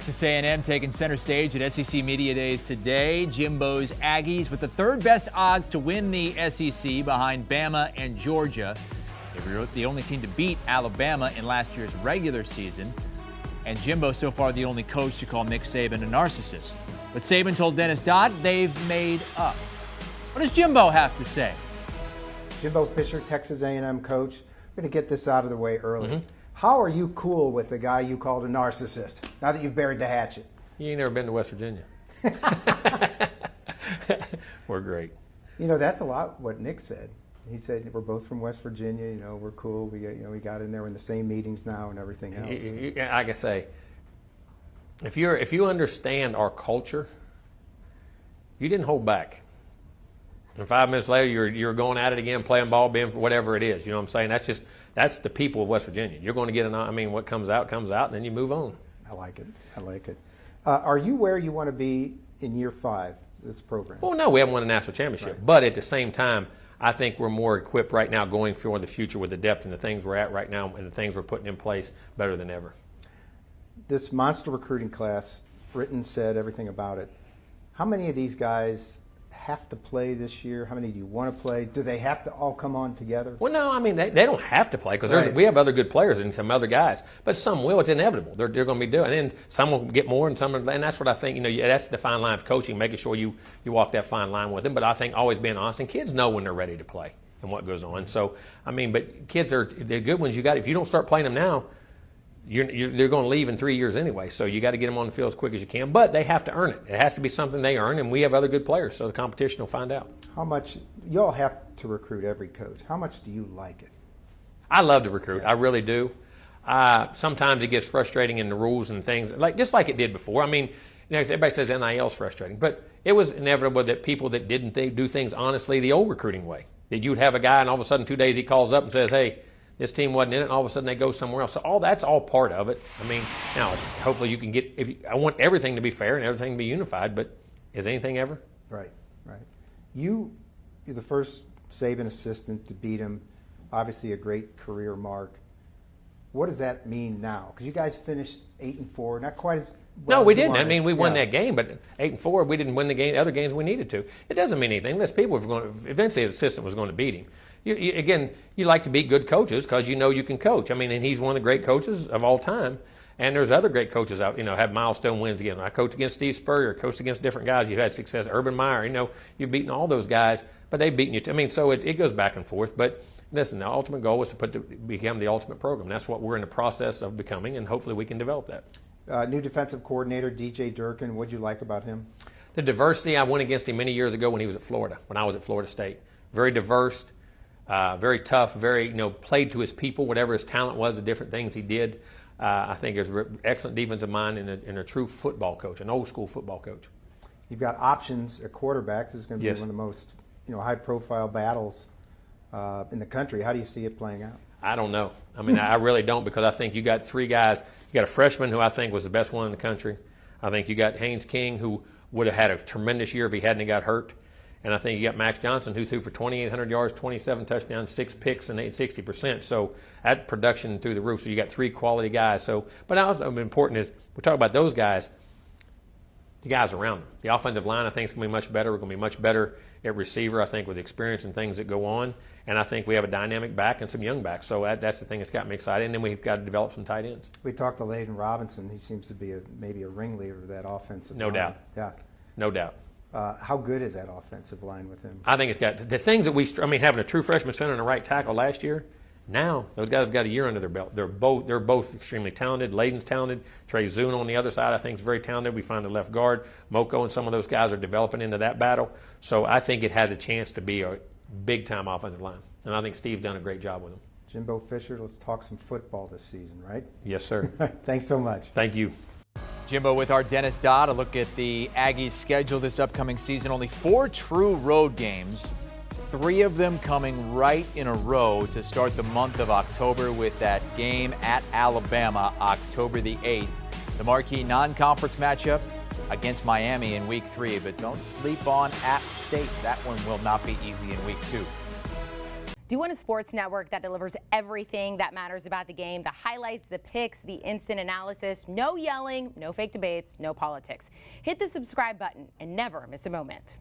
Texas A&M taking center stage at SEC Media Days today. Jimbo's Aggies with the third best odds to win the SEC behind Bama and Georgia. They were the only team to beat Alabama in last year's regular season. And Jimbo so far the only coach to call Nick Saban a narcissist. But Saban told Dennis Dodd they've made up. What does Jimbo have to say? Jimbo Fisher, Texas A&M coach. We're going to get this out of the way early. How are you cool with the guy you called a narcissist, now that you've buried the hatchet? You ain't never been to West Virginia. We're great. You know, that's a lot what Nick said. He said, we're both from West Virginia, you know, we're cool. We got in there, we're in the same meetings now and everything else. Like I say, if you understand our culture, you didn't hold back. And 5 minutes later, you're going at it again, playing ball, being whatever it is. You know what I'm saying? That's the people of West Virginia. You're going to get what comes out, and then you move on. I like it. Are you where you want to be in year 5 of this program? Well, no, we haven't won a national championship. Right. But at the same time, I think we're more equipped right now going for the future with the depth and the things we're at right now and the things we're putting in place better than ever. This monster recruiting class, Britton said everything about it. How many of these guys have to play this year? How many do you want to play? Do they have to all come on together? Well, no, I mean, they don't have to play because we have other good players and some other guys. But some will. It's inevitable. They're going to be doing it. And some will get more and and that's what I think, that's the fine line of coaching, making sure you walk that fine line with them. But I think always being honest. And kids know when they're ready to play and what goes on. So, but kids they're good ones. If you don't start playing them now, they're going to leave in 3 years anyway, so you got to get them on the field as quick as you can. But they have to earn it. It has to be something they earn, and we have other good players, so the competition will find out. How much you all have to recruit every coach? How much do you like it? I love to recruit. I really do. Sometimes it gets frustrating in the rules and things, just like it did before. I mean, everybody says NIL is frustrating, but it was inevitable that people that didn't do things honestly the old recruiting way, that you'd have a guy and all of a sudden 2 days he calls up and says, hey, this team wasn't in it, and all of a sudden they go somewhere else. So that's all part of it. I mean, now hopefully you can get. I want everything to be fair and everything to be unified, but is anything ever? Right. You're the first Saban assistant to beat him. Obviously, a great career mark. What does that mean now? Because you guys finished 8-4, not quite as well. No, we didn't. I mean, we won that game, but 8-4, we didn't win the other games we needed to. It doesn't mean anything unless people were going to. Eventually, the assistant was going to beat him. Again, you like to beat good coaches because you know you can coach. I mean, and he's one of the great coaches of all time. And there's other great coaches out, have milestone wins again. I coached against Steve Spurrier, coached against different guys. You've had success. Urban Meyer, you've beaten all those guys, but they've beaten you too. I mean, so it goes back and forth. But listen, the ultimate goal was to become the ultimate program. That's what we're in the process of becoming, and hopefully we can develop that. New defensive coordinator, DJ Durkin, what did you like about him? The diversity. I went against him many years ago when he was at Florida, when I was at Florida State. Very diverse. Very tough, very, played to his people, whatever his talent was, the different things he did. I think he's an excellent defensive mind and a true football coach, an old school football coach. You've got options at quarterback. This is going to be one of the most, high-profile battles in the country. How do you see it playing out? I don't know. I mean, I really don't, because I think you got 3 guys. You got a freshman who I think was the best one in the country. I think you got Haynes King, who would have had a tremendous year if he hadn't got hurt. And I think you got Max Johnson, who threw for 2,800 yards, 27 touchdowns, 6 picks, and 60%. So that production through the roof. So you got 3 quality guys. But also important is we talk about those guys, the guys around them. The offensive line, I think, is going to be much better. We're going to be much better at receiver, I think, with experience and things that go on. And I think we have a dynamic back and some young backs. So that's the thing that's got me excited. And then we've got to develop some tight ends. We talked to Layden Robinson. He seems to be maybe a ringleader of that offensive line. No doubt. Yeah. No doubt. How good is that offensive line with him? I think it's got the things that having a true freshman center and a right tackle last year. Now those guys have got a year under their belt. They're both extremely talented. Layden's talented. Trey Zune on the other side, I think, is very talented. We find the left guard. Moko and some of those guys are developing into that battle. So I think it has a chance to be a big-time offensive line. And I think Steve's done a great job with them. Jimbo Fisher, let's talk some football this season, right? Yes, sir. Thanks so much. Thank you. Jimbo with our Dennis Dodd. A look at the Aggies' schedule this upcoming season. Only 4 true road games, 3 of them coming right in a row to start the month of October with that game at Alabama, October the 8th. The marquee non-conference matchup against Miami in Week 3, but don't sleep on App State. That one will not be easy in Week 2. Do you want a sports network that delivers everything that matters about the game? The highlights, the picks, the instant analysis, no yelling, no fake debates, no politics. Hit the subscribe button and never miss a moment.